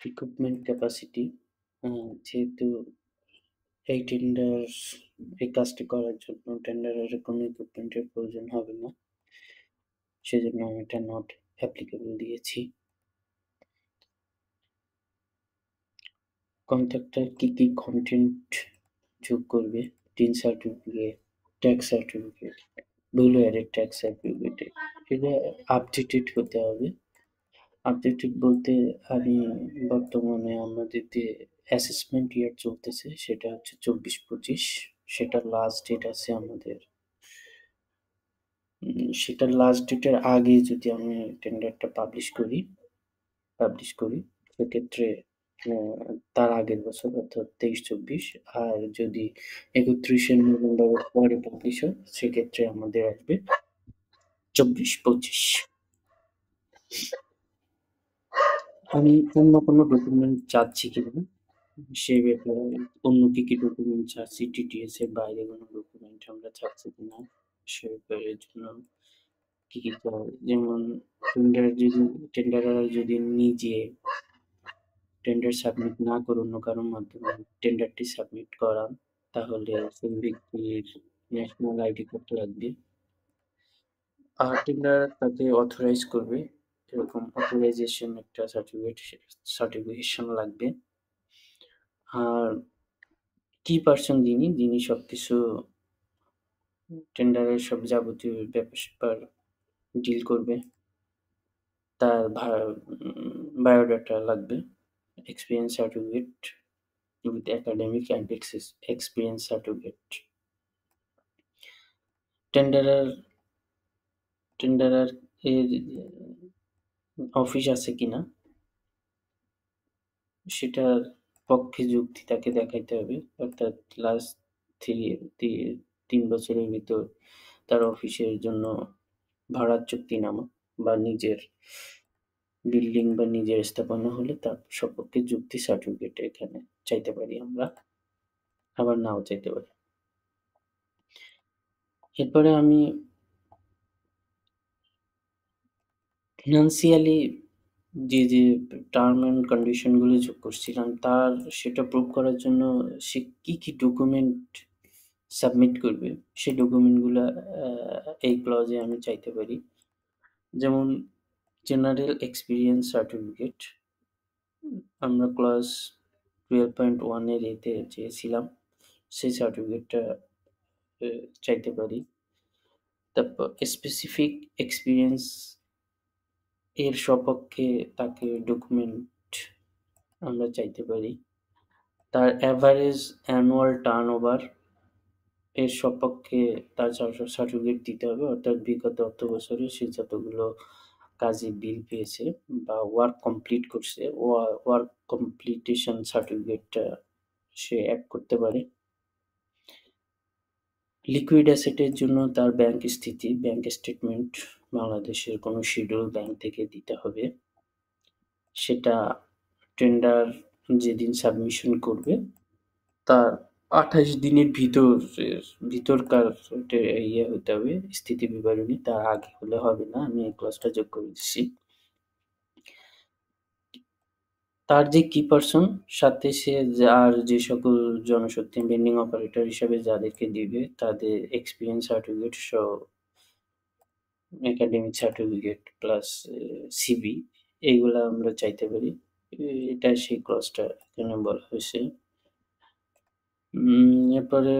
Recruitment capacity যেহেতু এই tender এই কাজটি করার জন্য টেন্ডারের কোনো রিক্রুটমেন্টের প্রয়োজন হবে না, সেজন্য আমি এটা নট অ্যাপ্লিকেবল দিয়েছি। কন্ট্রাক্টর কি কন্টেন্ট যোগ করবে? Tin certificate, tax certificate, value added tax certificate, এটা আপডেটেড হতে হবে। আপডেটেড বলতে আমি বর্তমানে আমাদের যে অ্যাসেসমেন্ট ইয়ার চলতেছে সেটা হচ্ছে ২৪-২৫, সেটার লাস্ট ডেট আছে আমাদের। সেটার লাস্ট ডেটের আগে যদি আমি টেন্ডারটা পাবলিশ করি সেক্ষেত্রে তার আগের বছর অর্থাৎ ২৩-২৪, আর যদি ৩১শে নভেম্বরের পরে পাবলিশ হয় সেক্ষেত্রে আমাদের আসবে ২৪-২৫। আমি অন্য কোনো ডকুমেন্ট চাচ্ছি কিনা সে ব্যাপারে, অন্য কি ডকুমেন্ট চাচ্ছি, টিটিএস এর বাইরে কোনো ডকুমেন্ট আমরা চাচ্ছি কিনা সে ব্যাপারের জন্য কি চাই, যেমন টেন্ডাররা যদি নিজে টেন্ডার সাবমিট না করে অন্য কারোর মাধ্যমে টেন্ডারটি সাবমিট করান তাহলে সেই ব্যক্তির ন্যাশনাল আইডি কার্ড লাগবে। আর টেন্ডার তাকে অথরাইজ করবে, এরকম অথরাইজেশন একটা সার্টিফিকেশন লাগবে। আর কি পার্সন যিনি সবকিছু টেন্ডারের সব যাবতীয় ব্যাপার ডিল করবে, তার বায়োডাটা লাগবে, experience certificate with academic and experience certificate. টেন্ডারার টেন্ডারার এর অফিস আছে কিনা সেটার পক্ষে যুক্তি তাকে দেখাইতে হবে, অর্থাৎ লাস্ট ৩ বছরের ভিতর তার অফিসের জন্য ভাড়ার চুক্তিনামা বা নিজের বিল্ডিং বা নিজের স্থাপনা হলে তার সপক্ষে যুক্তি সার্টিফিকেট এখানে চাইতে পারি আমরা, আবার নাও চাইতে পারি। এরপরে আমি ফিনান্সিয়ালি যে টার্ম অ্যান্ড কন্ডিশনগুলো যোগ করছিলাম তার সেটা প্রুভ করার জন্য সে কি ডকুমেন্ট সাবমিট করবে সেই ডকুমেন্টগুলো এই ক্লজে আমি চাইতে পারি। যেমন জেনারেল এক্সপিরিয়েন্স সার্টিফিকেট আমরা ক্লাস 12.1 এর এতে চেয়েছিলাম, সেই সার্টিফিকেটটা চাইতে পারি। তারপর স্পেসিফিক এক্সপিরিয়েন্স এর সপক্ষে তাকে ডকুমেন্ট আমরা চাইতে পারি। তার অ্যাভারেজ অ্যানুয়াল টার্নওভার এর সপক্ষে তার সার্টিফিকেট দিতে হবে, অর্থাৎ বিগত অর্থ বছরে সে যতগুলো কাজে বিল পেয়েছে বা ওয়ার্ক কমপ্লিট করছে ওয়ার্ক কমপ্লিটেশন সার্টিফিকেটটা সে অ্যাড করতে পারে। লিকুইড অ্যাসেটের জন্য তার ব্যাংক স্টেটমেন্ট বাংলাদেশের কোনো শিডিউল ব্যাংক থেকে দিতে হবে, সেটা টেন্ডার যেদিন সাবমিশন করবে তার ২৮ দিনের ভিতরকার ইয়ে হতে হবে স্থিতি বিবরণী, তার আগে হলে হবে না, আমি এই ক্লজটা যোগ করে দিচ্ছি। তার যে কি পার্সন সাথে সে আর যে সকল জনশক্তি ভেন্ডিং অপারেটর হিসাবে যাদেরকে দিবে তাদের এক্সপিরিয়েন্স সার্টিফিকেট সহ একাডেমিক সার্টিফিকেট প্লাস সিভি এইগুলা আমরা চাইতে পারি। এটা সেই ক্লজটা এখানে বলা হয়েছে। এরপরে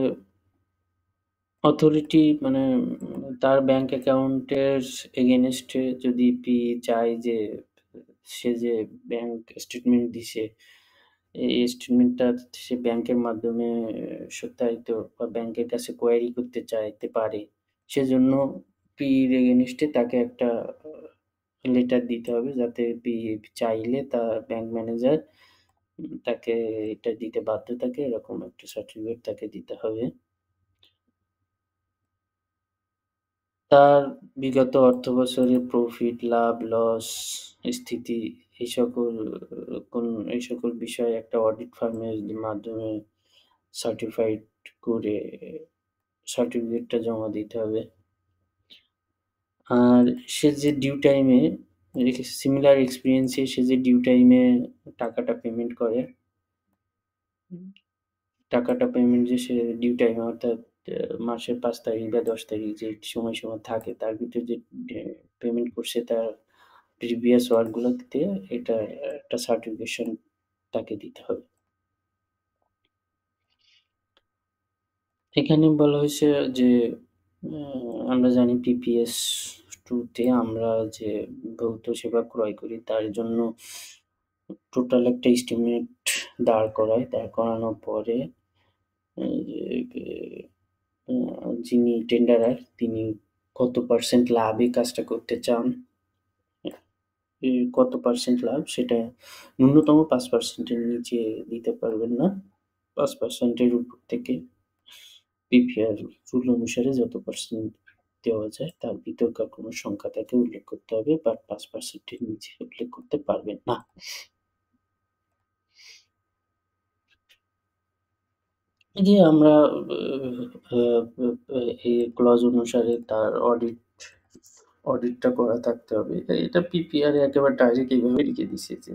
অথরিটি মানে তার ব্যাংক অ্যাকাউন্টের এগেনস্টে যদি চায় যে সে যে ব্যাংক স্টেটমেন্ট দিছে এই স্টেটমেন্টটা সে ব্যাংকের মাধ্যমে সত্যায়িত বা ব্যাংকের কাছে কোয়ারি করতে চাইতে পারে, সেজন্য পির এগেনস্টে তাকে একটা লেটার দিতে হবে যাতে পি চাইলে তার ব্যাংক ম্যানেজার তাকে এটা দিতে বাধ্য থাকে, এরকম একটা সার্টিফিকেট তাকে দিতে হবে। তার বিগত অর্থবছরের প্রফিট, লাভ, লস, স্থিতি এই সকল বিষয়ে একটা অডিট ফার্মের মাধ্যমে সার্টিফাইড করে সার্টিফিকেটটা জমা দিতে হবে। আর সে যে ডিউ টাইমে সিমিলার এক্সপিরিয়েন্সে সে যে ডিউ টাইমে টাকাটা পেমেন্ট করে, টাকাটা পেমেন্ট যে সে ডিউ টাইম অর্থাৎ মাসের ৫ তারিখ বা ১০ তারিখ যে সময়সীমা থাকে তার ভিতরে যে পেমেন্ট করছে তার প্রিভিয়াস ওয়ার্ক গুলো দিতে এটা একটা সার্টিফিকেশন তাকে দিতে হবে। এখানে বলা হয়েছে যে আমরা জানি পিপিএস 2 তে আমরা যে ভৌত সেবা ক্রয় করি তার জন্য টোটাল একটা এস্টিমেট দাঁড় করায়। দাঁড় করানোর পরে যে যিনি টেন্ডারার তিনি কত পার্সেন্ট লাভে কাজটা করতে চান, কত পার্সেন্ট লাভ সেটা ন্যূনতম ৫% এর নিচে দিতে পারবেন না। ৫% এর উপর থেকে পিপিআর রুল অনুসারে যত পার্সেন্ট দেওয়া যায় তার ভিতরকার কোনো সংখ্যা তাকে উল্লেখ করতে হবে, বাট ৫% এর নিচে উল্লেখ করতে পারবেন না। এই যে আমরা এই ক্লজ অনুসারে তার অডিটটা করা থাকতে হবে। এটা পিপিআর এ একেবারে ডাইরেক্ট এইভাবে লিখে দিছে যে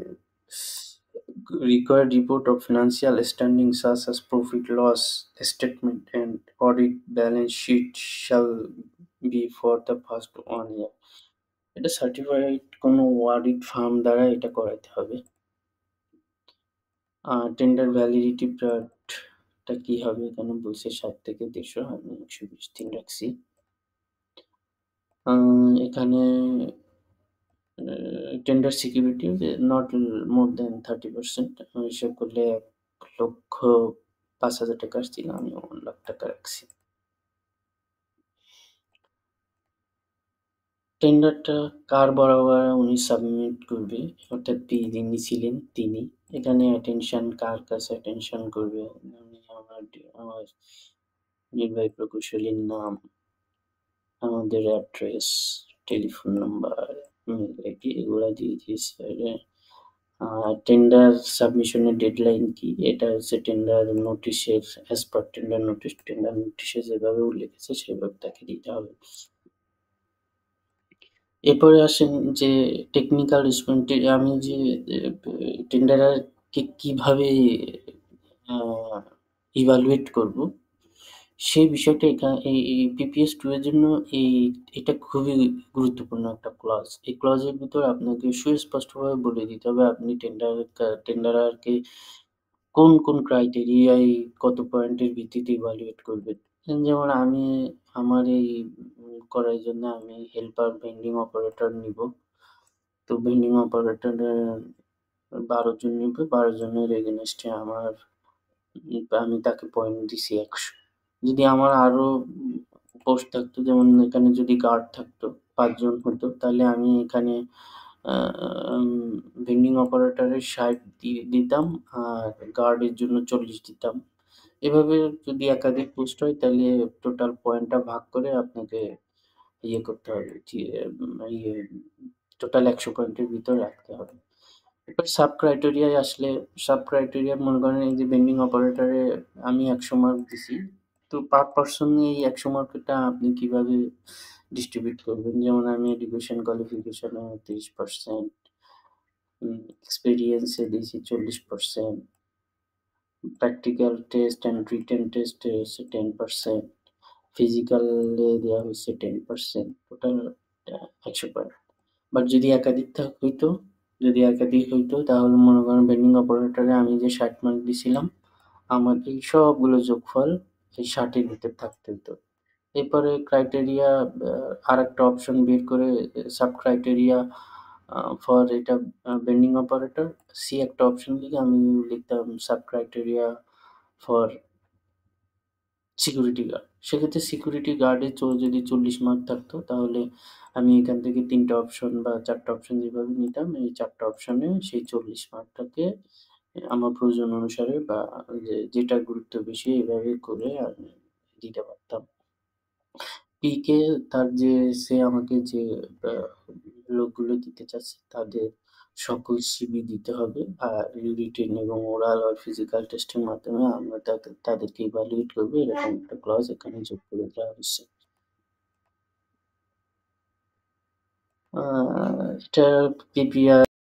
required report of financial standing such as profit loss statement and audit balance sheet shall be for the first 1 year. এটা সার্টিফাইড কোনো অডিট ফার্ম দ্বারা এটা করাতে হবে। টেন্ডার ভ্যালিডিটি পিরিয়ডটা কি হবে এখানে বলছে ৬০ থেকে ১৫০, আমি ১২০ দিন রাখছি। এখানে টেন্ডার সিকিউরিটি নট মোর দেন 30%, হিসাব করলে ১,০৫,০০০ টাকা আসছিল, আমি ১,০০,০০০ টাকা রাখছি। টেন্ডারটা কার বরাবর উনি সাবমিট করবে অর্থাৎ যিনি ছিলেন তিনি। এখানে অ্যাটেনশন কার কাছে অ্যাটেনশন করবে, আমি আমার নির্বাহী প্রকৌশলীর নাম, আমাদের address, telephone number, mail ID এগুলা দিয়ে দিয়েছে। টেন্ডার সাবমিশনের ডেডলাইন কি, এটা হচ্ছে টেন্ডার নোটিশের as per tender notice, tender নোটিশে যেভাবে উল্লেখ আছে সেভাবে তাকে দিতে হবে। এরপরে আসেন যে টেকনিক্যাল রেসপন্সিবিলিটি, আমি যে টেন্ডারকে কিভাবে ইভালুয়েট করব সেই বিষয়টা এই পিপিএস 2 এর জন্য এটা খুবই গুরুত্বপূর্ণ একটা ক্লজ। এই ক্লজের ভিতর আপনাকে সুস্পষ্টভাবে বলে দিতে হবে আপনি টেন্ডারারকে কোন ক্রাইটেরিয়ায় কত পয়েন্টের ভিত্তিতে ইভালুয়েট করবেন। যেমন আমি আমার এই করার জন্য আমি হেল্পার ভেন্ডিং অপারেটর নিবো। তো ভেন্ডিং অপারেটরে ১২ জন নিবো। ১২ জনের এগেইনস্টে আমি তাকে পয়েন্ট দিছি ১০০। যদি আমার আরো পোস্ট থাকতো, যেমন এখানে যদি গার্ড থাকতো ৫ জন হতো, তাহলে আমি এখানে ভেন্ডিং অপারেটরে ৬০ দিতাম আর গার্ডের জন্য ৪০ দিতাম। এভাবে যদি একাধিক পোস্ট হয় তাহলে টোটাল পয়েন্টটা ভাগ করে আপনাকে করতে হবে, টোটাল ১০০ পয়েন্টের ভিতর রাখতে হবে। এবার সাব ক্রাইটেরিয়ায় আসলে, সাব ক্রাইটেরিয়া মনে করেন এই যে ভেন্ডিং অপারেটরে আমি ১০০ মার্ক দিছি। তো পার পারসন এই ১০০ মার্কটা আপনি কিভাবে ডিস্ট্রিবিউট করবেন? যেমন আমি এডুকেশন কোয়ালিফিকেশনে ৩০%, এক্সপেরিয়েন্সে দিয়েছি ৪০%, প্র্যাকটিক্যাল টেস্ট অ্যান্ড রিটেন টেস্টে হচ্ছে 10%, ফিজিক্যালে দেওয়া হয়েছে 10%, টোটাল ১০০ পয়েন্ট। বাট যদি একাধিক হইতো তাহলে মনে করেন ভেন্ডিং অপারেটরে আমি যে ৬০ মার্ক দিছিলাম আমার এই সবগুলো যোগফল এই ৬০ এর ভিতর থাকতে হতো। এরপরে ক্রাইটেরিয়া আরেকটা অপশন বের করে সাব ক্রাইটেরিয়া ফর এটা ভেন্ডিং অপারেটর সি একটা অপশন লিখে আমি লিখতাম sub criteria for security guard. সেক্ষেত্রে সিকিউরিটি গার্ডে যদি ৪০ মার্ক থাকতো তাহলে আমি এখান থেকে ৩ টা অপশন বা ৪ টা অপশন যেভাবে নিতাম এই ৪ টা অপশনে সেই ৪০ মার্কটাকে আমার প্রয়োজন অনুসারে বা যেটা গুরুত্ব বেশি এভাবে করে আমি দিতে পারতাম। পিকে সে আমাকে যে লোকগুলো দিতে চাচ্ছে তাদের সকল সিভি দিতে হবে আর রিটেন এবং ওরাল আর ফিজিক্যাল টেস্টের মাধ্যমে আমরা তাদেরকে ইভালুয়েট করবো, এরকম একটা ক্লজ এখানে যোগ করে দেওয়া হয়েছে। এটা পিপিআর